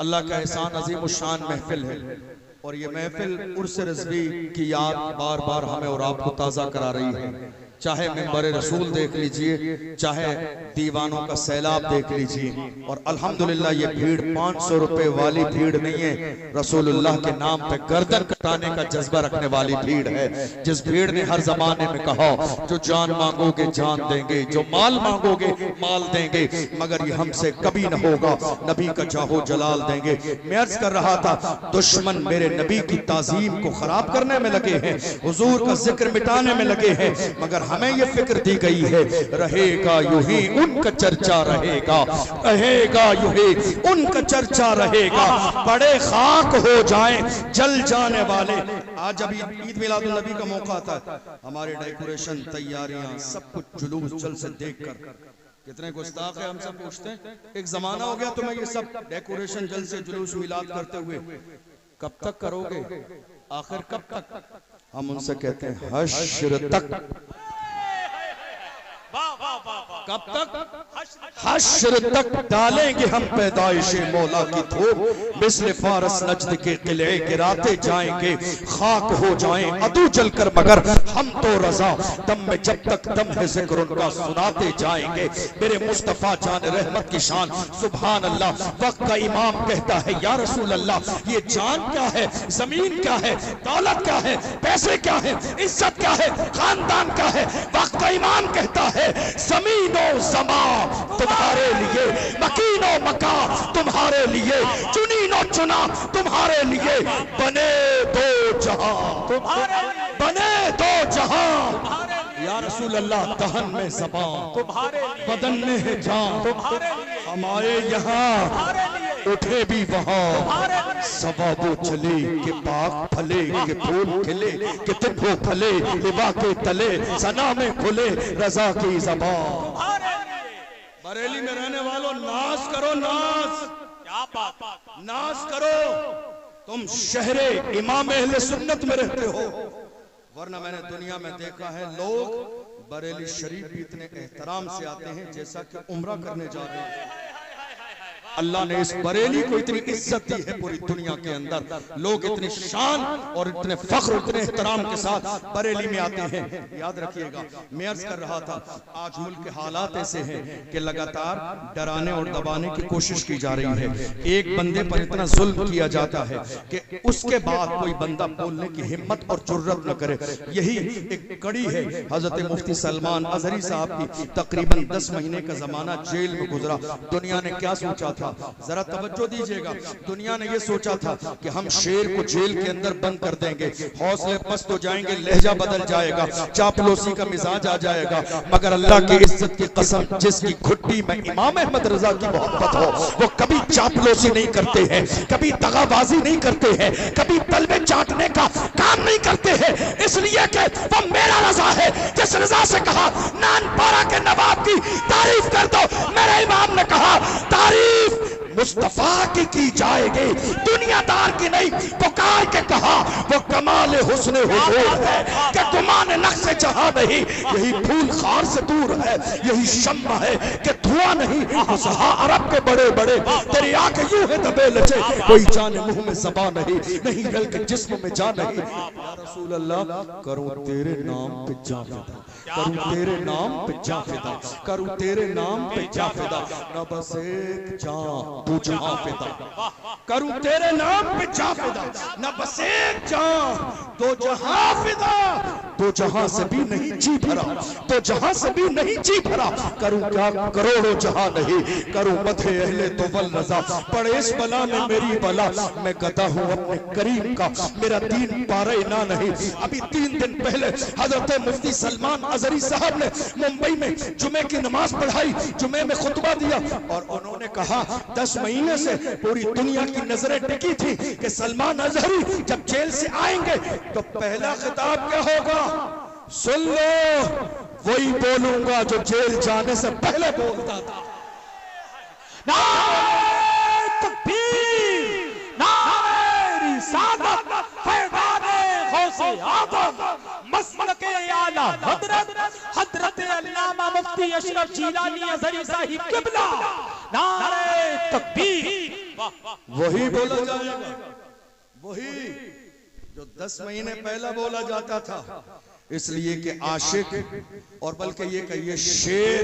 अल्लाह का एहसान अजीम शान महफिल है और ये महफिल उर्स रिज़वी की याद बार बार हमें और आपको ताज़ा करा रही है। चाहे मिंबर रसूल देख लीजिए, चाहे दीवानों का सैलाब देख लीजिए। और अल्हम्दुलिल्लाह ये भीड़ 500 रुपए वाली भीड़ नहीं है, रसूलुल्लाह के नाम पे गर्दन कटाने का जज्बा रखने वाली भीड़ है। जिस भीड़ ने हर जमाने में कहा जो जान मांगोगे जान देंगे, जो माल मांगोगे माल देंगे, मगर ये हमसे कभी न होगा, नबी का चाहो जलाल देंगे। मैं अर्ज कर रहा था, दुश्मन मेरे नबी की ताजीम को खराब करने में लगे हैं, हुजूर का जिक्र मिटाने में लगे हैं, मगर हमें ये फिक्र दी गई है रहेगा यूं ही उनका चर्चा रहेगा, रहेगा यूं ही उनका चर्चा रहेगा। बड़े खाक हो जाएं जल जाने वाले। आज जब ईद मिलादुन नबी का मौका आता है, हमारे डेकोरेशन तैयारियां सब कुछ जुलूस जल से देखकर कितने गुस्ताख है हमसे पूछते हैं, एक जमाना हो गया तुम्हें ये सब डेकोरेशन जल से जुलूस मिलाद करते हुए, कब तक करोगे, आखिर कब तक? हम उनसे कहते हैं हश्र तक। कब तक? हश्र तक डालेंगे हम पैदाइश मौला की धूप, मिस्ल फारस नजद के किले गिराते जाएंगे, खाक हो जाएं अदू जलकर, मगर हम तो रजा दम में जब तक दम है जिक्र उनका सुनाते जाएंगे। मेरे मुस्तफा जान रहमत की शान सुभान अल्लाह। वक्त का इमाम कहता है या रसूल अल्लाह, ये जान क्या है, जमीन क्या है, दौलत क्या है, पैसे क्या है, इज्जत क्या है, खानदान क्या है? वक्त का इमाम कहता है ज़मीनो ज़मा तुम्हारे लिए, मकीनो मका तुम्हारे लिए, चुनीनो चुना तुम्हारे लिए, बने दो जहां तुम्हारे, बने दो जहां या रसूल अल्लाह। दहन में ज़बान तुम्हारे, बदन में है जान तुम्हारे, हमारे यहाँ उठे भी वहाँ सवाबो चले के पाक फले के फूल खिले, के तिब्बो फले लिबा के तले, सना में खुले रजा की ज़बान। बरेली में रहने वालों नाज करो, नाज, क्या बात, नाज करो, तुम शहरे इमाम अहले सुन्नत में रहते हो। वरना मैंने दुनिया में देखा है लोग बरेली शरीफ भी इतने एहतराम से आते हैं जैसा कि उम्रा करने जा रहे हैं। अल्लाह ने इस बरेली को इतनी इज्जत दी है पूरी दुनिया के अंदर, लोग इतनी शान और इतने फख्र इतने एहतराम के साथ बरेली में आते हैं। याद रखिएगा, मैं अर्ज कर रहा था आज मुल्क के हालात ऐसे हैं कि लगातार डराने और दबाने की कोशिश की जा रही है। एक बंदे पर इतना जुल्म किया जाता है कि उसके बाद कोई बंदा बोलने की हिम्मत और जुर्रत न करे। यही एक कड़ी है हजरत मुफ्ती सलमान अजहरी साहब की। तकरीबन 10 महीने का जमाना जेल में गुजरा। दुनिया ने क्या सोचा था, जरा तवज्जो दीजिएगा, दुनिया ने यह सोचा था कि हम शेर को जेल के अंदर बंद कर देंगे, हौसले पस्त हो जाएंगे, लहजा बदल जाएगा, चापलूसी का मिजाज आ जाएगा। मगर अल्लाह की इज्जत की कसम, जिसकी घुट्टी में इमाम अहमद रजा की मोहब्बत हो, वो कभी चापलूसी नहीं करते हैं, कभी दगाबाजी नहीं करते हैं, कभी तलवे चाटने का काम नहीं करते हैं, इसलिए कि वो मेरा रजा है। जिस रजा से कहा नानपारा के नवाब की तारीफ कर दो, मेरे इमाम ने कहा तारीफ मुस्तफा की जाएगी, दुनियादार की नहीं। पुकार के कहा वो कमाल हुस्न हुजूर है कि गुमान नक्श जहां नहीं, यही फूल खार से दूर है, यही शम्मा है कि धुआं नहीं। फसहा अरब के बड़े बड़े तेरी आंखें यूं है दबे लचे, कोई जाने मुंह में ज़बान नहीं, नहीं गल के जिस्म में जान नहीं। या रसूल अल्लाह करूं तेरे नाम पे जा फिदा, करूं तेरे नाम पे जा फिदा, करूं तेरे नाम पे जा फिदा, न बस एक जान तू जहां फिदा, करूं तेरे नाम पे जा फिदा, न बस एक जान तो जहां फिदा। तो जहां से भी नहीं जी भरा, तो जहां से भी नहीं जी भरा, करूं क्या करोड़ों जहां नहीं, करूं मथे अहले तो वल रजा, पड़े इस बला में मेरी बला, मैं गदा हूं अपने करीम का, मेरा दीन पारे ना नहीं। अभी 3 दिन पहले हजरत मुफ्ती सलमान अजहरी साहब ने मुंबई में जुमे की नमाज पढ़ाई, जुमे में खुतबा दिया और उन्होंने कहा 10 महीने से पूरी दुनिया की नजरें टिकी थी कि सलमान अजहरी जब जेल से आएंगे तो पहला खिताब क्या होगा, सुन लो वही बोलूंगा जो जेल जाने से पहले बोलता था। नारे तकबीर, नारे रिसालत, फैज़ाने गौसे आज़म, मसलके आला हज़रत हज़रत अल्लामा मुफ्ती अशरफ जीलानी अज़हरी साहिब क़िबला। नारे तकबीर, वही बोला जाएगा, वही जो 10 महीने पहला बोला जाता था। इसलिए कि आशिक और बल्कि ये कहिए शेर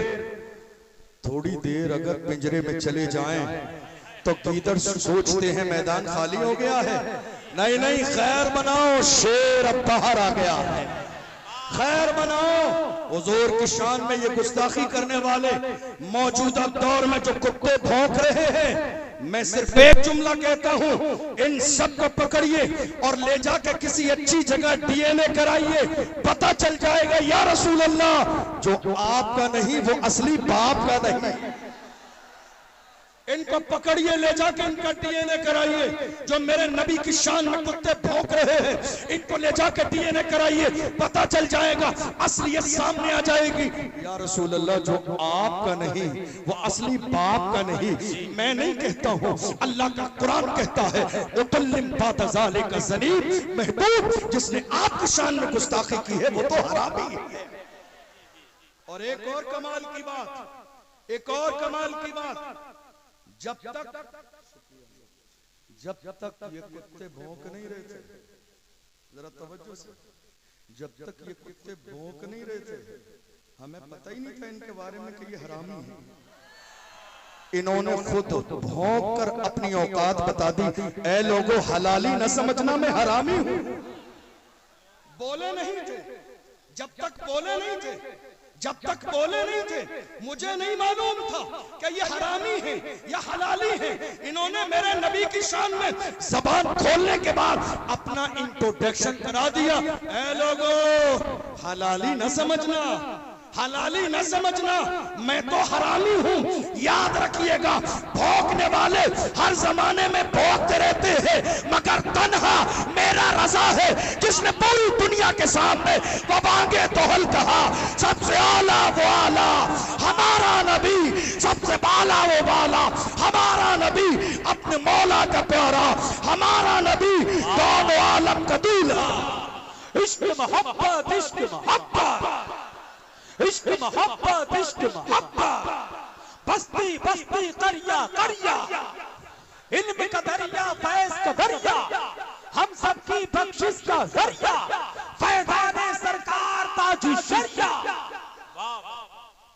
थोड़ी देर अगर पिंजरे में चले जाएं तो गीदड़ सोचते हैं मैदान खाली हो गया है। नहीं नहीं, खैर बनाओ, शेर अब बाहर आ गया है, खैर बनाओ। हुजूर की शान में ये गुस्ताखी करने वाले मौजूदा दौर में जो कुत्ते भौंक रहे हैं, मैं सिर्फ एक जुमला कहता हूं, इन सब को पकड़िए और ले जाके किसी अच्छी जगह डीएनए कराइए, पता चल जाएगा या रसूल अल्लाह जो आपका नहीं वो असली बाप का नहीं। इनको पकड़िए, ले जाके इनका डीएनए कराइए। जो मेरे नबी की शान में कुत्ते भौंक रहे हैं, इनको ले जाके डीएनए कराइए, पता चल जाएगा, असलियत सामने आ जाएगी। या रसूल अल्लाह जो आपका नहीं वो असली बाप का नहीं। मैं नहीं कहता हूं, अल्लाह का कुरान कहता है, उतल्लिम बादा ज़ालिका ज़नीब, महबूब जिसने आपकी शान में गुस्ताखी की है वो तो हरामी है। और एक और कमाल की बात, एक और कमाल की बात, जब तक ये कुत्ते भौंक नहीं रहे थे, जरा तवज्जो से, जब तक ये कुत्ते भौंक नहीं रहे थे हमें पता ही नहीं था इनके बारे में कि ये हरामी है। इन्होंने खुद भौंक कर अपनी औकात बता दी। ऐ लोगों, हलाली न समझना, मैं हरामी हूं। बोले नहीं थे, जब तक बोले नहीं थे, जब तक बोले नहीं थे, मुझे नहीं मालूम था कि ये हरामी है या हलाली है। इन्होंने मेरे नबी की शान में जबान खोलने के बाद अपना इंट्रोडक्शन करा दिया। ऐ लोगों, हलाली न समझना, हलाली न समझना, मैं तो हरामी हूं। याद रखिएगा, भौंकने वाले हर जमाने में भौंकते रहते हैं, मगर तन्हा मेरा रज़ा है जिसने पूरी दुनिया के सामने वबांगे तोहल कहा। सबसे आला वो आला हमारा नबी, सबसे बाला वो बाला हमारा नबी, अपने मौला का प्यारा हमारा नबी, दोनों आलम का दूल्हा। इश्क मोहब्बत, इश्क मोहब्बत, इश्क मोहब्बत, इश्क मोहब्बत, बस्ती बस्ती करिया करिया, इल्म का दरिया फैज़ का दरिया, हम सबकी बख्शिश का जरिया, फैज़ाने सरकार ताजु शरिया।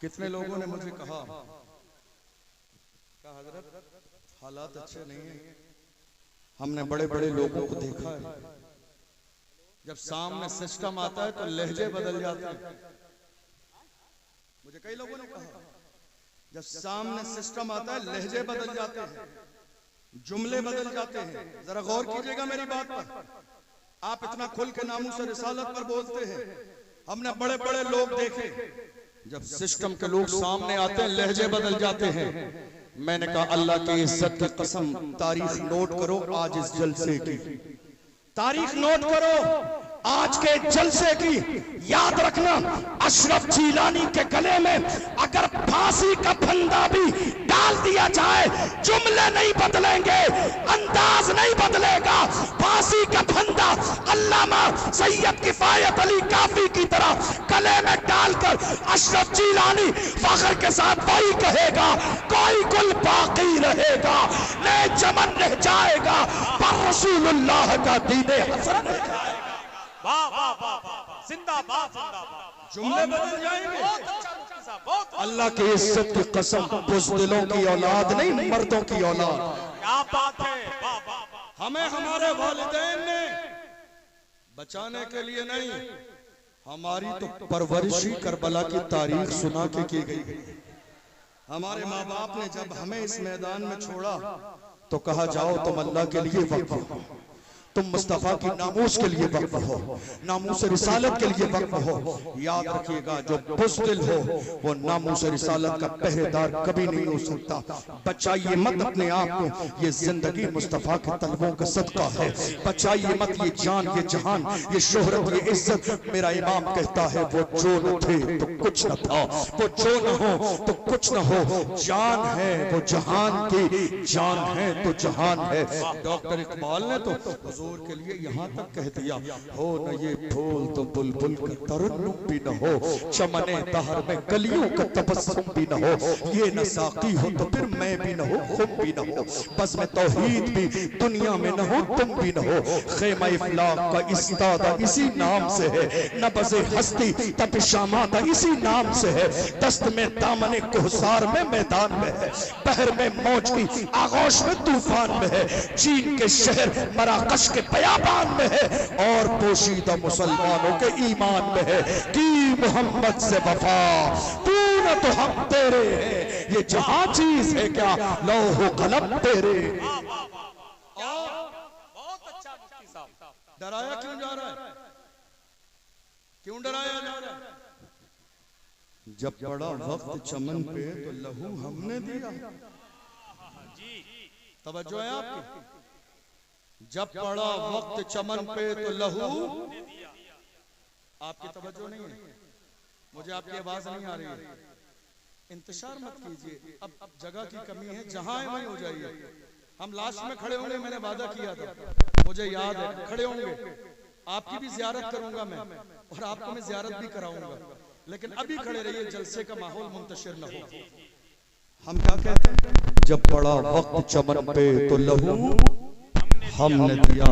कितने लोगों ने मुझे कहा हजरत हालात अच्छे नहीं है। हमने बड़े बड़े लोगों को देखा है, जब सामने सिस्टम आता है तो लहजे बदल जाते हैं। मुझे कई लोगों ने कहा जब सामने सिस्टम आता है लहजे बदल जाते हैं, जुमले बदल जाते हैं। जरा गौर कीजिएगा मेरी बात पर। आप इतना खुल के नामूस रिसालत पर बोलते हैं, हमने बड़े बड़े लोग देखे, जब सिस्टम के लोग सामने आते हैं लहजे बदल जाते हैं। मैंने कहा अल्लाह की इज्जत की कसम, तारीख नोट करो आज इस जलसे की, तारीख नोट करो आज के जलसे की। याद रखना, अशरफ जीलानी के गले में अगर फांसी का फंदा भी डाल दिया जाए, जुमले नहीं बदलेंगे, अंदाज नहीं बदलेगा। फांसी का फंदा अल्लामा सैयद किफायत अली काफी की तरह गले में डालकर अशरफ जीलानी फख्र के साथ वही कहेगा, कोई कुल बाकी रहेगा, नए चमन रह जाएगा, पर रसूलुल्लाह का दीने हसन रह जाएगा। वाह वाह वाह वाह, जिंदाबाद जिंदाबाद, जुमले बदल जाएंगे। अल्लाह की इज्जत की कसम, बुज़दिलों की औलाद नहीं, मर्दों की औलाद। क्या बात है, वाह वाह वाह। हमें हमारे वालिदैन ने बचाने के लिए नहीं, हमारी तो परवरिश ही करबला की तारीख सुना के की गई। हमारे माँ बाप ने जब हमें इस मैदान में छोड़ा तो कहा जाओ तुम अल्लाह के लिए वक्फ हो, तुम मुस्तफा की नामूस के लिए वक्फ हो, नामूस रिसालत के लिए वक्फ हो। याद रखिएगा, जो बुज़दिल हो वो नामूस रिसालत का पहरेदार कभी नहीं हो सकता। बचाइए मत अपने आप को, ये जिंदगी मुस्तफा के तलबों का सदका है। बचाइए मत ये जान, ये जहान, ये शोहरत, ये इज्जत। मेरा इमाम कहता है वो जो न थे तो कुछ न था, वो जो न हो तो कुछ न हो। जान है वो जहान की, जान है तो जहान है। डॉक्टर इकबाल ने तो हुजूर के लिए यहाँ तक कह दिया, हो न ये फूल तो बुलबुल का तरन्नुम भी न हो, चमने दहर में कलियों का तबस्सुम भी न हो, ये न साकी हो तो फिर मैं भी न हो, खुम भी न हो, बस में तौहीद भी दुनिया में न हो, तुम भी न हो। खेमा इफलाक का इस्तादा इसी नाम से है, नबज़े हस्ती तपिशामादा इसी नाम से है, दस्त में दामने कोहसार में मैदान में है, बहर में मौज की आगोश में तूफान में है, चीन के शहर मराकश के बयाबान में है, और पोशीदा मुसलमानों के ईमान में है कि मोहम्मद से वफा पूरा तो हम तेरे हैं, ये जहां चीज है क्या लौह कलम तेरे। बहुत अच्छा मुफ्ती साहब। डराया क्यों जा रहा है, क्यों डराया जा रहा है? जब पड़ा वक्त चमन पे तो लहू हमने दिया। तवज्जो है आपकी? जब पड़ा वक्त चमन पे तो लहू, आपकी तवज्जो नहीं है, मुझे आपकी आवाज नहीं आ रही है, इंतजार मत कीजिए, अब जगह की कमी है, जहां है वहीं हो जाइए। हम लास्ट में खड़े होंगे, मैंने वादा किया था, मुझे याद है, खड़े होंगे, आपकी भी जियारत करूंगा मैं और आपको मैं जियारत भी कराऊंगा, लेकिन अभी खड़े रहिए, जलसे का माहौल मुंतशिर न हो। हम क्या कहते हैं, जब पड़ा वक्त चमन पे तो लहू हमने दिया।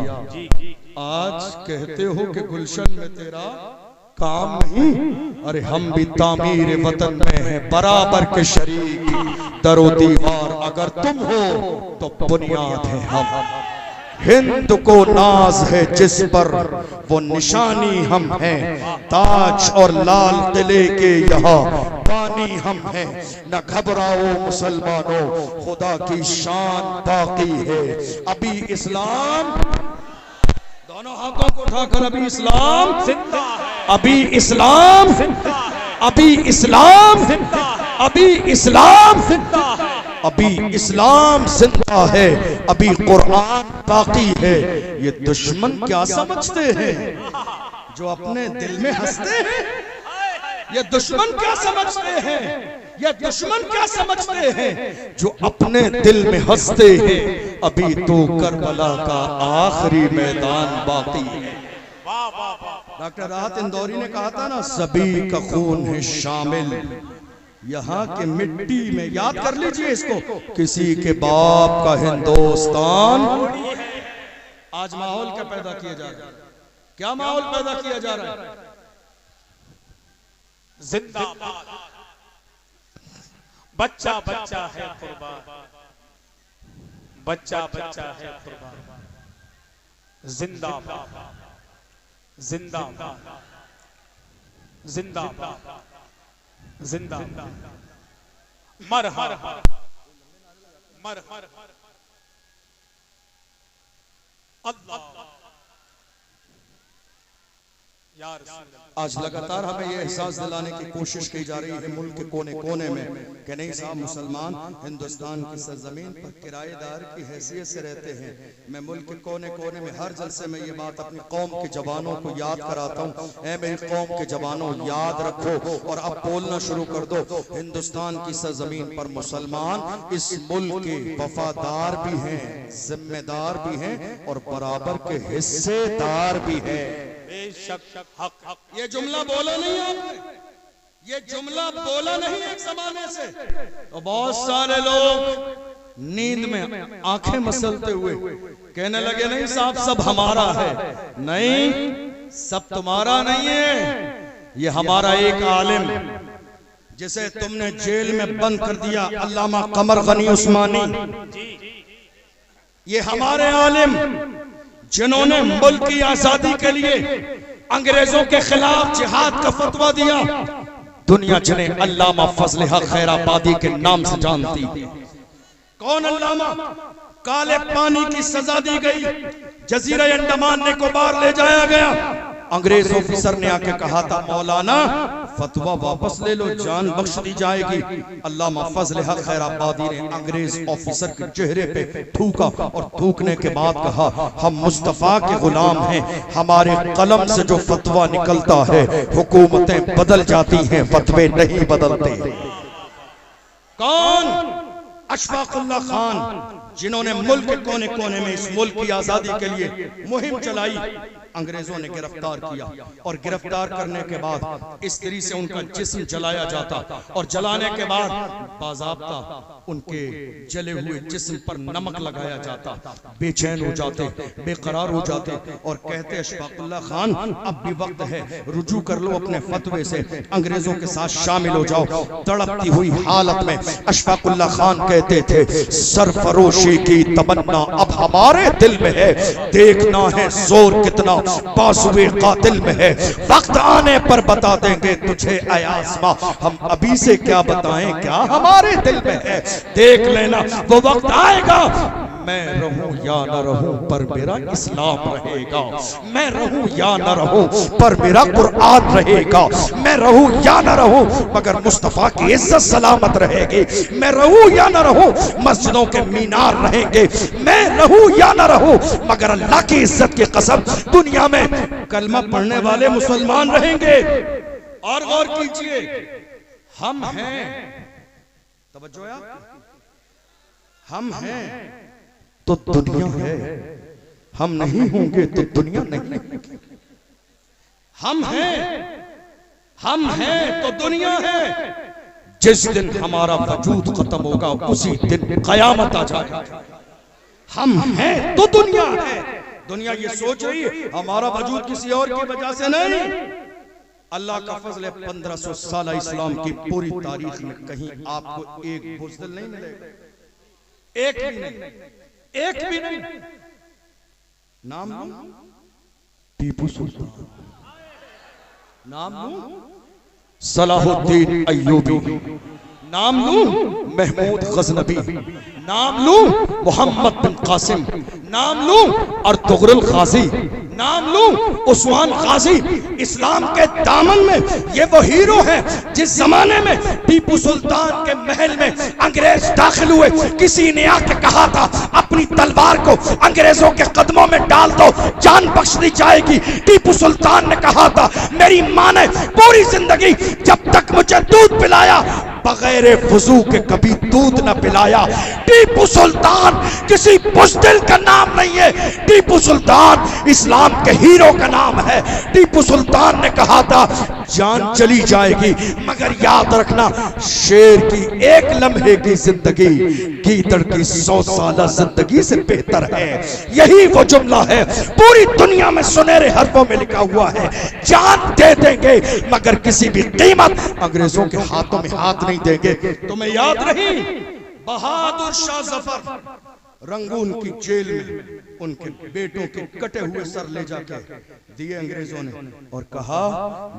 आज कहते हो कि गुलशन में तेरा काम नहीं, अरे हम भी तामीर वतन में हैं बराबर के शरीक, दरो दीवार अगर तुम हो तो बुनियाद है हम। हिंद को नाज है जिस पर वो निशानी हम हैं, ताज और लाल किले के यहाँ पानी हम हैं। न घबराओ मुसलमानों, खुदा की शान बाकी है, अभी इस्लाम, दोनों हाथों को उठाकर अभी इस्लाम जिंदा है, अभी इस्लाम जिंदा है, अभी इस्लाम जिंदा है, अभी इस्लाम जिंदा है, अभी इस्लाम जिंदा है, अभी कुरान बाकी है। ये दुश्मन क्या समझते हैं जो अपने दिल में हंसते हैं, ये दुश्मन क्या समझते हैं, ये दुश्मन क्या समझते हैं जो अपने दिल में हंसते हैं। अभी तो करबला का आखिरी मैदान बाकी है। डॉक्टर राहत इंदौरी ने कहा था ना, सभी का खून है शामिल यहाँ के मिट्टी में, याद कर लीजिए इसको, किसी के बाप का हिंदुस्तान। आज माहौल क्या पैदा किया जा रहा है, क्या माहौल पैदा किया जा रहा है, जिंदाबाद, बच्चा बच्चा है कुर्बान, बच्चा बच्चा है कुर्बान, जिंदाबाद, जिंदाबाद, जिंदाबाद, जिंदाबाद, मरहबा, मरहबा, अल्लाह यार। आज लगातार हमें यह एहसास दिलाने की कोशिश की जा रही है मुल्क के कोने कोने में कि नहीं साहब, मुसलमान हिंदुस्तान की सरजमीन पर किराएदार की हैसियत से रहते हैं। मैं मुल्क के कोने कोने में हर जलसे में ये बात अपनी कौम के जवानों को याद कराता हूँ, ऐ मेरी कौम के जवानों याद रखो और अब बोलना शुरू कर दो। हिंदुस्तान की सरजमीन पर मुसलमान इस मुल्क के वफादार भी हैं, जिम्मेदार भी हैं और बराबर के हिस्सेदार भी हैं। ये जुमला बोला नहीं आपने, ये जुमला बोला नहीं एक जमाने से, तो बहुत सारे लोग नींद में आंखें मसलते हुए कहने लगे नहीं साहब सब हमारा है। नहीं, सब तुम्हारा नहीं है, ये हमारा एक आलिम जिसे तुमने जेल में बंद कर दिया, अल्लामा कमर गनी उस्मानी, ये हमारे आलिम जिन्होंने मुल्क की आजादी के लिए अंग्रेजों के खिलाफ जिहाद का फतवा दिया, दुनिया जिन्हें अल्लामा फजल हक खैराबादी के नाम से जानती। कौन अल्लामा? काले पानी की सजा दी गई, जजीरा अंडमान निकोबार ले जाया गया, अंग्रेज ऑफिसर ने आके कहा था मौलाना फतवा वापस ले लो, जान बख्श दी जाएगी। अल्लामा फजल हक खैराबादी ने अंग्रेज ऑफिसर के चेहरे पे थूका और थूकने के बाद कहा हम मुस्तफा के गुलाम हैं, हमारे कलम से जो फतवा निकलता है हुकूमतें बदल जाती हैं, फतवे नहीं बदलते। कौन? अशफाकुल्लाह खान, जिन्होंने मुल्क के कोने कोने में इस मुल्क की आजादी के लिए मुहिम चलाई, अंग्रेजों ने गिरफ्तार किया और गिरफ्तार करने के बाद इस तरीके से उनका जिस्म जलाया जाता और जलाने के बाद बाज़ाब्ता उनके जले हुए जिस्म पर नमक लगाया जाता। बेचैन हो जाते, बेकरार हो जाते और कहते अशफाकुल्लाह खान अब भी वक्त है, रुजू कर लो अपने फतवे से, अंग्रेजों के साथ शामिल हो जाओ। तड़पती हुई हालत में अशफाकुल्लाह खान कहते थे, सरफरोशी की तमन्ना अब हमारे दिल में है, देखना है जोर कितना बाजुए कातिल में है, वक्त आने पर बता देंगे तुझे ऐ आसमां, हम अभी से क्या बताएं क्या हमारे दिल में है, देख लेना वो वक्त आएगा, मैं रहूं या न रहूं पर मेरा इस्लाम रहेगा, मैं रहूं या न रहूं पर मेरा कुरान रहेगा, मैं रहूं या न रहूं मगर मुस्तफा की इज्जत सलामत रहेगी, मैं रहूं या न रहूं मस्जिदों के मीनार रहेंगे, मैं रहूं या न रहूं मगर अल्लाह की इज्जत की कसम दुनिया में कलमा पढ़ने वाले मुसलमान रहेंगे। और गौर कीजिए, हम हैं, तवज्जो है, हम हैं तो दुनिया है, हम नहीं होंगे तो दुनिया नहीं, हम हैं तो दुनिया है। जिस दिन हमारा वजूद खत्म होगा उसी दिन कयामत आ जाएगी। हम हैं तो दुनिया है। दुनिया ये सोच रही है हमारा वजूद किसी और की वजह से नहीं। अल्लाह का फजल है, 1500 साल इस्लाम की पूरी तारीख में कहीं आपको एक बुज़दिल नहीं मिलेगा, एक भी नहीं, एक भी नहीं। नाम लूं टीपू सुल्तान, नाम लूं सलाहुद्दीन अय्यूबी, नाम लूं महमूद गजनबी, नाम लूं मोहम्मद बिन कासिम, नाम लूं अर्तुगरुल गाजी, नाम लूं उस्मान गाजी। इस्लाम के दामन में ये वो हीरो हैं जिस जमाने में टीपू सुल्तान के महल में अंग्रेज दाखिल हुए, किसी ने आके कहा था अपनी तलवार को अंग्रेजों के कदमों में डाल दो, जान बख्श दी जाएगी। टीपू सुल्तान ने कहा था मेरी मां ने पूरी जिंदगी जब तक मुझे दूध पिलाया बगैर वुजू के कभी दूध न पिलाया। टीपू सुल्तान किसी बुज़दिल का नाम नहीं है, टीपू सुल्तान इस्लाम के हीरो का नाम है। टीपू सुल्तान ने कहा था जान चली जाएगी मगर याद रखना शेर की एक लम्हे की जिंदगी गीदड़ की 100 साल जिंदगी से बेहतर है। यही वो जुमला है पूरी दुनिया में सुनहरे हरफों में लिखा हुआ है, जान दे देंगे मगर किसी भी कीमत अंग्रेजों के हाथों में हाथ नहीं देंगे। तुम्हें याद रही बहादुर शाह जफर रंगून की जेल में उनके बेटों के कटे हुए सर ले जाके दिए अंग्रेजों ने और कहा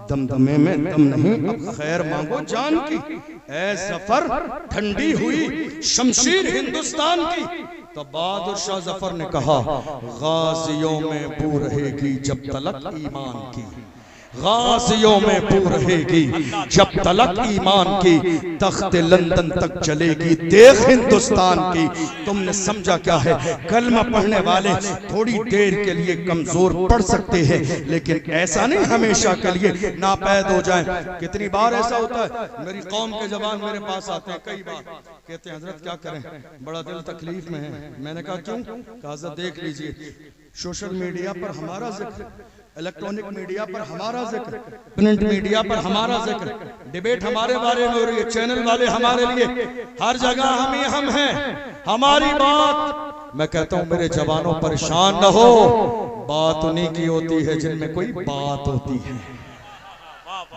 दमदमे में दम नहीं, अब खैर मांगो जान की। ऐ जफर ठंडी हुई शमशीर हिंदुस्तान की। तो बहादुर शाह जफर ने कहा गाजियों में बू रहेगी जब तलक ईमान की, गाजियों में बू रहेगी जब तलक ईमान की, तख्ते लंदन तक चलेगी देख हिंदुस्तान की। तुमने समझा क्या है, कलमा पढ़ने वाले थोड़ी देर के लिए कमजोर पड़ सकते हैं लेकिन ऐसा नहीं हमेशा के लिए नापैद हो जाएं। कितनी बार ऐसा होता है, मेरी कौम के जवान मेरे पास आते हैं कई बार, कहते हैं हजरत क्या करें, बड़ा दिल तकलीफ में है। मैंने कहा क्यों? कहा हजरत देख लीजिए सोशल मीडिया पर हमारा जिक्र, इलेक्ट्रॉनिक मीडिया पर हमारा जिक्र, प्रिंट मीडिया पर हमारा जिक्र, डिबेट हमारे बारे में हो रही है, चैनल वाले हमारे लिए, हर जगह हम हैं, हमारी बात। मैं कहता हूं मेरे जवानों परेशान न हो, बात उन्हीं की होती है जिनमें कोई बात होती है,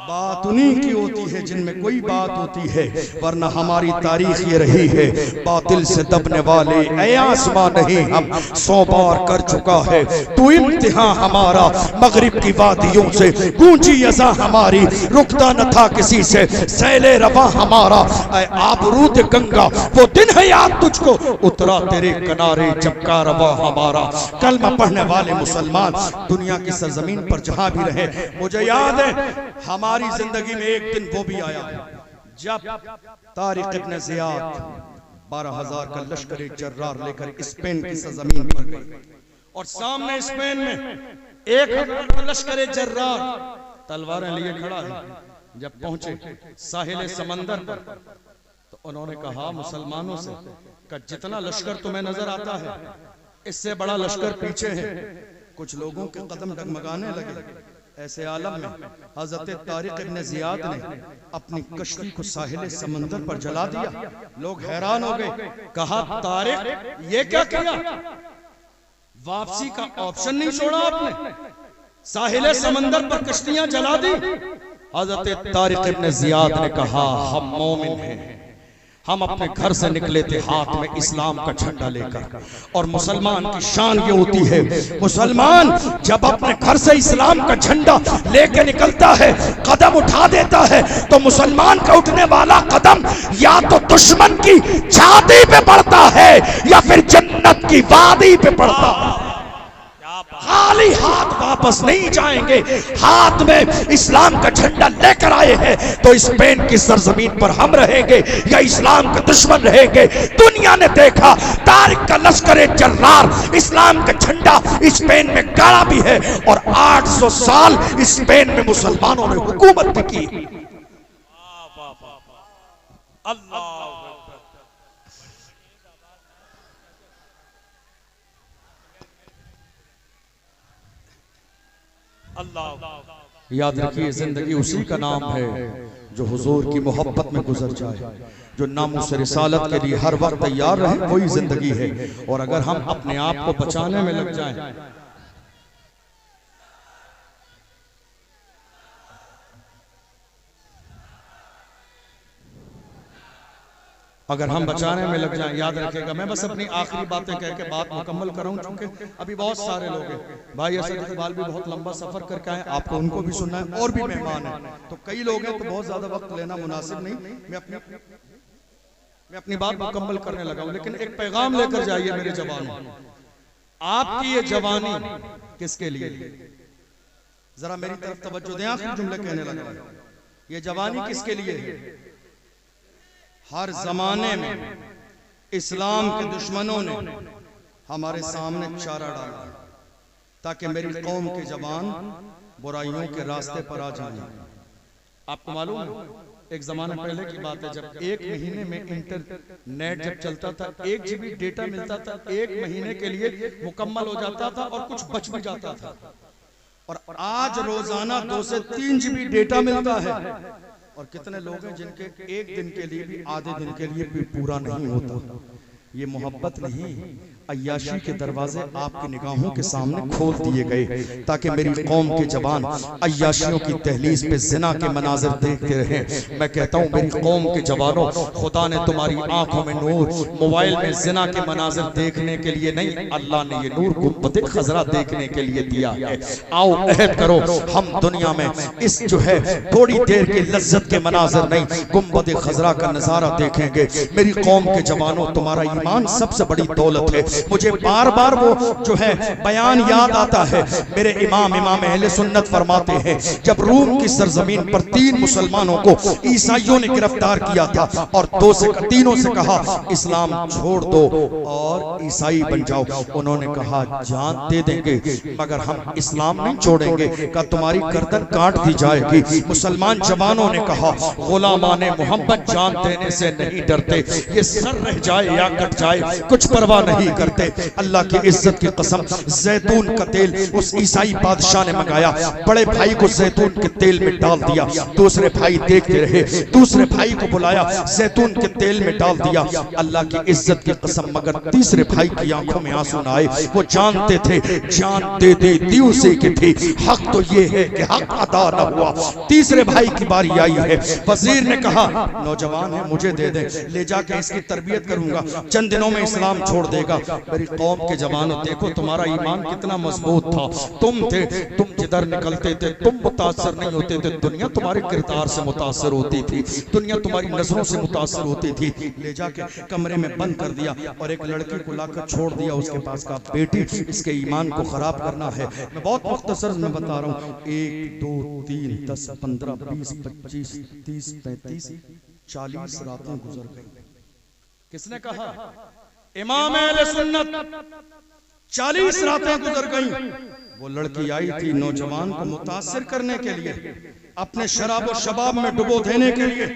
बात उन्हीं की होती है जिनमें कोई बात होती है। वरना हमारी तारीख ये रही है बातिल से दबने वाले ऐ आसमां नहीं हम 100 बार कर चुका है तू इम्तिहान हमारा। मगरिब की वादियों से गूंजी अज़ा हमारी, रुकता न था किसी से सैले रवा हमारा। ऐ आबरूद गंगा वो दिन है याद तुझको, उतरा तेरे किनारे जब कारवां हमारा। कलमा पढ़ने वाले मुसलमान दुनिया की सरजमीन पर जहां भी रहे, मुझे याद है हमारी जिंदगी में एक दिन वो भी आया जब तारिक इब्न ज़ियाद 12,000 का लश्कर जर्रार लेकर स्पेन की सरजमीन पर गए और सामने स्पेन में 1,000 का लश्कर जर्रार तलवारें लिए खड़ा है। जब पहुंचे साहिल समंदर पर तो उन्होंने कहा मुसलमानों से कि जितना लश्कर तुम्हें नजर आता है इससे बड़ा लश्कर पीछे है। कुछ लोगों के कदम डगमगाने लगे। ऐसे आलम में हजरत तारिक इब्न जियाद ने अपनी कश्ती को साहिल समंदर पर जला दिया। लोग हैरान हो गए। कहा तारिक ये क्या किया? वापसी का ऑप्शन नहीं छोड़ा आपने, साहिल समंदर पर कश्तियां जला दी। हजरत तारिक इब्न जियाद ने कहा हम मोमिन हैं, हम अपने घर से निकले थे हाथ में इस्लाम का झंडा लेकर। और मुसलमान की शान ये होती है, मुसलमान जब अपने घर से इस्लाम का झंडा लेके निकलता है, कदम उठा देता है, तो मुसलमान का उठने वाला कदम या तो दुश्मन की छाती पे पड़ता है या फिर जन्नत की वादी पे पड़ता है। खाली हाथ वापस नहीं जाएंगे। हाथ में इस्लाम का झंडा लेकर आए हैं तो स्पेन की सरजमीन पर हम रहेंगे या इस्लाम के दुश्मन रहेंगे। दुनिया ने देखा तारिक का लश्कर जर्रार इस्लाम का झंडा स्पेन में गाड़ा भी है और 800 साल स्पेन में मुसलमानों ने हुकूमत भी की। याद रखिए जिंदगी उसी का नाम है जो हुजूर की मोहब्बत में गुजर जाए, जो नामुस रिसालत के लिए हर वक्त तैयार रहे, वही जिंदगी है। और अगर हम अपने आप को बचाने में लग जाएं, अगर हम बचाने में लग जाएं, याद रखिएगा। मैं बस अपनी आखिरी बातें कह के बात मुकम्मल कराऊं, क्योंकि अभी बहुत सारे लोग हैं। भाई असद इकबाल भी बहुत लंबा सफर करके आए, आपको उनको भी सुनना है, और भी मेहमान हैं, तो कई लोग हैं, तो बहुत ज्यादा वक्त लेना मुनासिब नहीं। मैं अपनी बात मुकम्मल करने लगा हूं, लेकिन एक पैगाम लेकर जाइए मेरे जवानों। आपकी ये जवानी किसके लिए? जरा मेरी तरफ तवज्जो दें, आखिरी जुमले कहने लगा। ये जवानी किसके लिए है? हर जमाने में इस्लाम के दुश्मनों ने हमारे सामने चारा डाला ताकि मेरी कौम के जवान बुराइयों के रास्ते पर आ जाएं। आपको मालूम है, एक जमाने पहले की बात है, जब एक महीने में इंटरनेट जब चलता था, 1 GB डेटा मिलता था, 1 महीने के लिए मुकम्मल हो जाता था और कुछ बच भी जाता था। और आज रोजाना 2 से 3 GB डेटा मिलता है। और कितने लोग हैं जिनके एक दिन के लिए भी, आधे दिन के लिए भी पूरा नहीं होता। ये मोहब्बत नहीं, अय्याशी के दरवाजे आपकी निगाहों के सामने खोल दिए गए ताकि मेरी कौम के जवान अय्याशियों की दहलीज पे जिना के मनाजिर देखते रहे। मैं कहता हूँ मेरी कौम के जवानों, खुदा ने तुम्हारी आंखों में नूर मोबाइल में जिना के मनाजिर देखने के लिए नहीं, अल्लाह ने ये नूर गुंबद खजरा देखने के लिए दिया है। आओ अहद करो, हम दुनिया में इस जो है थोड़ी देर की लज्जत के मनाजिर नहीं, गुंबद खजरा का नजारा देखेंगे। मेरी कौम के जवानों, तुम्हारा ईमान सबसे बड़ी दौलत है। मुझे बार बार वो जो है बयान याद आता है। मेरे इमाम अहले सुन्नत फरमाते हैं, जब रूम की सरजमीन पर 3 मुसलमानों को ईसाइयों ने गिरफ्तार किया था और तीनों से कहा इस्लाम छोड़ दो और ईसाई बन जाओ, उन्होंने कहा जान दे देंगे मगर हम इस्लाम नहीं छोड़ेंगे, का तुम्हारी गर्दन काट दी जाएगी। मुसलमान जवानों ने कहा गुलामाने मोहम्मद जान देने से नहीं डरते, ये सर रह जाए या कट जाए कुछ परवाह नहीं करते। अल्लाह की इज्जत की कसम, जैतून का तेल उस ईसाई बादशाह ने मंगाया, बड़े भाई को जैतून के तेल में डाल दिया, दूसरे भाई देखते रहे, दूसरे भाई को बुलाया, जैतून के तेल में डाल दिया। अल्लाह की इज्जत की कसम, मगर तीसरे भाई की आंखों में आंसू न आए। वो जानते थे जान दे दे दी उसी की थी, हक तो ये है कि हक अदा न हुआ। तीसरे भाई की बारी आई है। वजीर ने कहा नौजवान है, मुझे दे दे, ले जाके इसकी तरबियत करूंगा, चंद दिनों में इस्लाम छोड़ देगा। मेरी कौम के जवानों, देखो तुम्हारा ईमान कितना मजबूत था। तुम जिधर निकलते थे तुम मुतासर नहीं होते थे, दुनिया तुम्हारे किरदार से मुतासर होती थी, दुनिया तुम्हारी नजरों से मुतासर होती थी। ले जाके कमरे में बंद कर दिया और एक लड़की को लाकर छोड़ दिया उसके पास का, बेटी इसके ईमान को खराब करना है। मैं बहुत मुख्तसर में बता रहा हूँ, 1 2 3 10 15 20 25 30 35 40 रातें गुजर गई। किसने कहा? इमाम अहले सुन्नत 40 रातें गुजर गईं। वो लड़की आई थी नौजवान को मुतासिर करने के लिए, अपने शराब और शबाब में डुबो देने के लिए,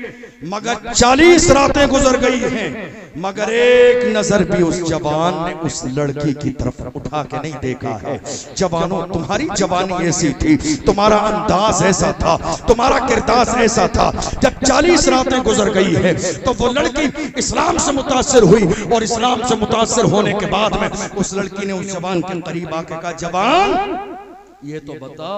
मगर 40 रातें गुजर गई हैं, मगर एक नजर भी उस जवान ने उस लड़की की तरफ उठा के नहीं देखा है। जवानों, तुम्हारी जवानी ऐसी थी, तुम्हारा अंदाज ऐसा था, तुम्हारा किरदार ऐसा था। जब 40 रातें गुजर गई है तो वो लड़की इस्लाम से मुतासिर हुई, और इस्लाम से मुतासिर होने के बाद में उस लड़की ने उस जवान के करीब आके कहा, जवान ये तो बता,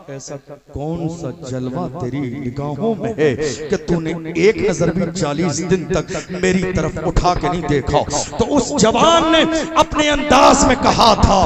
ऐसा कौन सा जलवा तेरी निगाहों में है कि तूने एक नजर भी 40 दिन तक मेरी तरफ उठा के नहीं देखा। तो उस जवान ने अपने अंदाज में कहा था,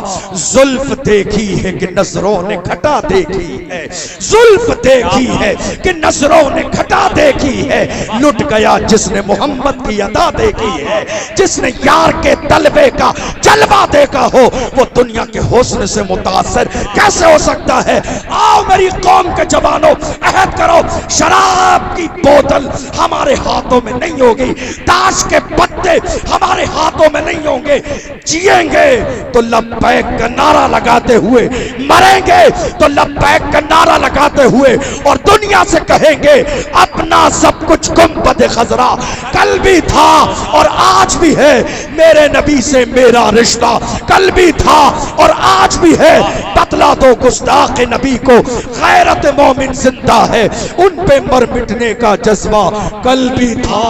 जुल्फ देखी है कि नजरों ने खटा देखी है, जुल्फ देखी है कि नजरों ने खटा देखी है। लुट गया जिसने मोहम्मद की अदा देखी है, जिसने यार के तलबे का जलवा देखा हो, वो दुनिया के हुस्न से मुतासर कैसे हो सकता है। आओ मेरी कौम के जवानों, अहद करो, शराब की बोतल हमारे हाथों में नहीं होगी, ताश के पत्ते हमारे हाथों में नहीं होंगे। जिएंगे तो लब्बैक का नारा लगाते हुए, मरेंगे तो लब्बैक का नारा लगाते हुए, और दुनिया से कहेंगे अपना सब कुछ गुंबद खजरा कल भी था और आज भी है, मेरे नबी से मेरा रिश्ता कल भी था और आज भी है। बतला दो गुस्ताख नबी को, गैरत मोमिन जिंदा है, उन पे मर मिटने का जज्बा कल भी था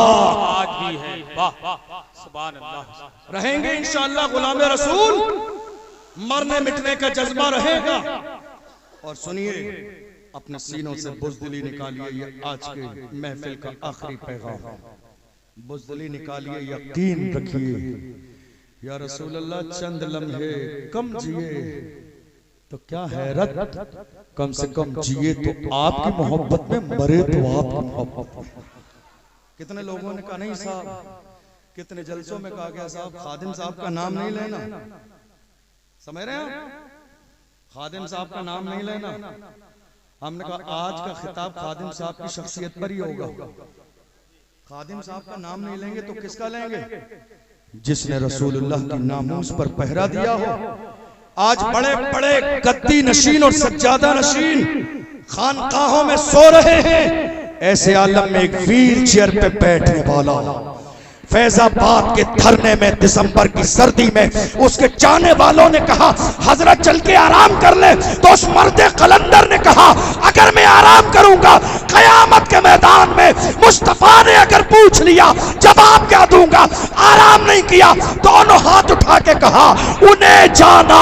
आज भी है। वाह वाह, सुभान अल्लाह। रहेंगे इंशाअल्लाह गुलाम रसूल, मरने मिटने का जज्बा रहेगा। और सुनिए, अपने सीनों से बुज़दिली निकालिए, ये आज के महफिल का आखिरी पैगाम। बुज़दिली निकालिए, यकीन रखिए या रसूल अल्लाह चंद लम्हे कम जिए तो क्या हैरत, कम से कम जिए तो आपकी मोहब्बत में, मरे तो आपकी मोहब्बत। कितने लोगों ने कहा नहीं साहब, कितने जलसों में कहा गया साहब खादिम साहब का नाम नहीं लेना, समझ रहे हैं, खादिम साहब का नाम नहीं लेना। हमने कहा आज का खिताब खादिम साहब की शख्सियत पर ही होगा। खादिम साहब का नाम नहीं लेंगे तो किसका लेंगे? जिसने रसूलुल्लाह की नामूस पर पहरा दिया हो। आज बड़े बड़े गद्दी नशीन और सज्जादा नशीन खानकाहों में सो रहे हैं, ऐसे आलम में एक व्हील चेयर पे बैठने वाला फैजाबाद के धरने में दिसंबर की सर्दी में उसके चाहने वालों ने कहा हजरत चल के आराम कर ले, तो उस मर्दे कलंदर ने कहा अगर मैं आराम करूंगा कयामत के मैदान में मुस्तफा ने अगर पूछ लिया जवाब क्या दूंगा। आराम नहीं किया, दोनों हाथ उठा के कहा उन्हें जाना,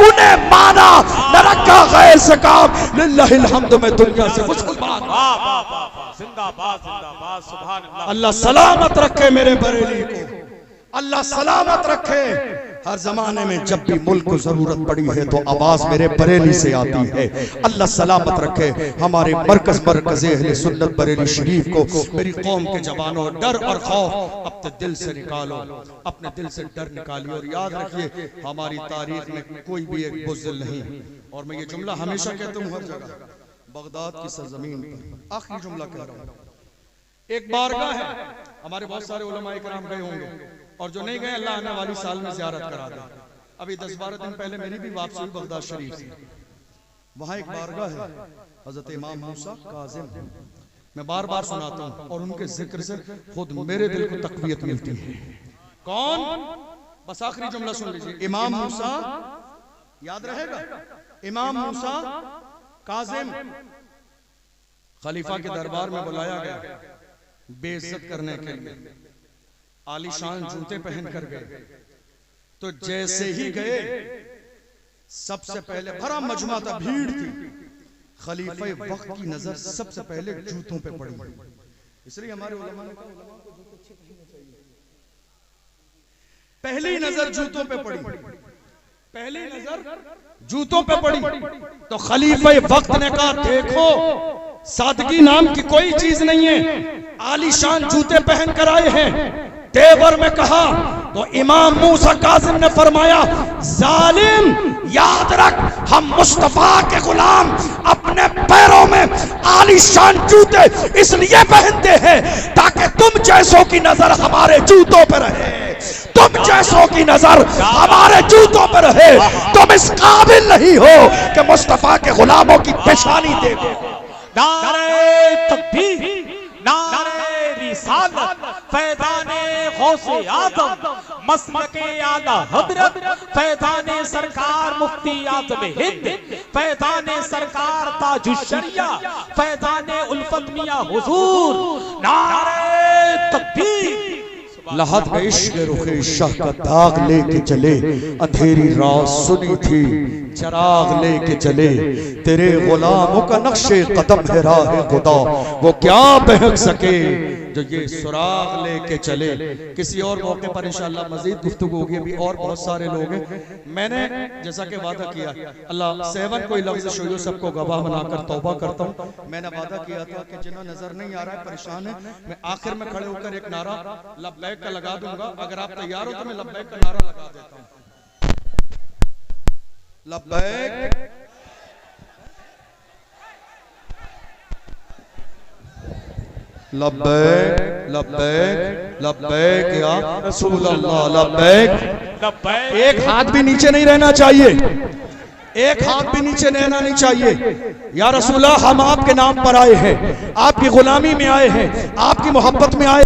उन्हें माना, न रखा गैर से काम, लिल्लाहिल हम्द में दुनिया से मुसलमान। जिंदाबाद जिंदाबाद, सुभान अल्लाह। अल्लाह सलामत रखे मेरे बरेली को, अल्लाह सलामत रखे। हर जमाने में जब भी मुल्क को जरूरत पड़ी है तो आवाज मेरे बरेली से आती है। अल्लाह सलामत रखे हमारे मरकज अहले सुन्नत बरेली शरीफ को। मेरी कौम के जवानों, डर और खौफ अपने दिल से निकालो, अपने दिल से डर निकालिए। और याद रखिए हमारी तारीख में कोई भी एक बुज़दिल नहीं। और मैं ये जुमला हमेशा कहता हूँ हर जगह, बगदाद की सरजमीन पर आखिरी जुमला कह रहा हूँ, एक बारगाह है, हमारे बहुत सारे उलमाए किराम गए होंगे, और जो नहीं गए अल्लाह आने वाली साल में ज़ियारत करा दे। अभी 10-12 दिन पहले मेरी भी वापसी हुई बगदाद शरीफ से। वहाँ एक बारगाह है हजरत इमाम मूसा काज़िम, मैं बार बार सुनाता हूँ और उनके जिक्र से खुद मेरे दिल को तक़वियत मिलती है। कौन? बस आखिरी जुमला सुन लीजिए। इमाम मूसा, याद रहेगा, इमाम मूसा काज़िम खलीफा के दरबार में बुलाया गया बेइज्जत करने के लिए, आलीशान जूते पहन कर गए। तो जैसे ही गए सबसे पहले भरा मजमा था, भीड़ थी, खलीफा वक्त की नजर सबसे पहले जूतों पे पड़ी। इसलिए हमारे उलमा ने कहा उलमा को जूते अच्छे पहनने चाहिए। पहली नजर जूतों पे पड़ी, पहली नजर जूतों पे पड़ी। तो खलीफा वक्त ने कहा देखो सादगी नाम की कोई चीज नहीं है, आलीशान जूते पहन कर आए हैं। तेवर में कहा तो इमाम मूसा काज़िम ने फरमाया जालिम याद रख हम मुस्तफा के गुलाम अपने पैरों में आलीशान जूते इसलिए पहनते हैं ताकि तुम जैसों की नजर हमारे जूतों पर रहे, तुम जैसों की नजर हमारे जूतों पर रहे। नहीं हो कि मुस्तफा के गुलामों की पेशानी दे दो। नारे तकबीर, नारे रिसालत, फैज़ाने गौसे आज़म, मसलके आला हज़रत, फैज़ाने सरकार मुफ्ती आज़म हिंद, फैज़ाने सरकार ताजुश शरिया, फैज़ाने उल्फत मियां हुजूर। नारे तकबीर। लहद में इश्क रुखे शाह का दाग लेके चले, अंधेरी रात सुनी थी चराग लेके चले, तेरे गुलामों का नक्शे कदम है राह खुदा, वो क्या बहक सके जो ये सुराग लेके चले। किसी और मौके पर इंशाअल्लाह मजीद गुफ्तगू होगी, अभी और बहुत सारे लोग हैं। मैंने जैसा कि वादा किया, अल्लाह सेवन कोई लफ्ज़ शोयो सबको गवाह बनाकर तौबा करता हूँ। मैंने वादा किया था कि जिन्हें नजर नहीं आ रहा है, परेशान है, मैं आखिर में खड़े होकर एक नारा लब्बैक का लगा दूंगा। अगर आप तैयार हो तो मैं लब्बैक का नारा लगा देता हूँ। लब्बैक लब्बैक लब्बैक लब्बैक या रसूल अल्लाह लब्बैक। एक हाथ भी नीचे नहीं रहना चाहिए, एक हाथ भी नीचे रहना नहीं चाहिए। या रसूला, हम आपके नाम पर आए हैं, आपकी गुलामी में आए हैं, आपकी मोहब्बत में आए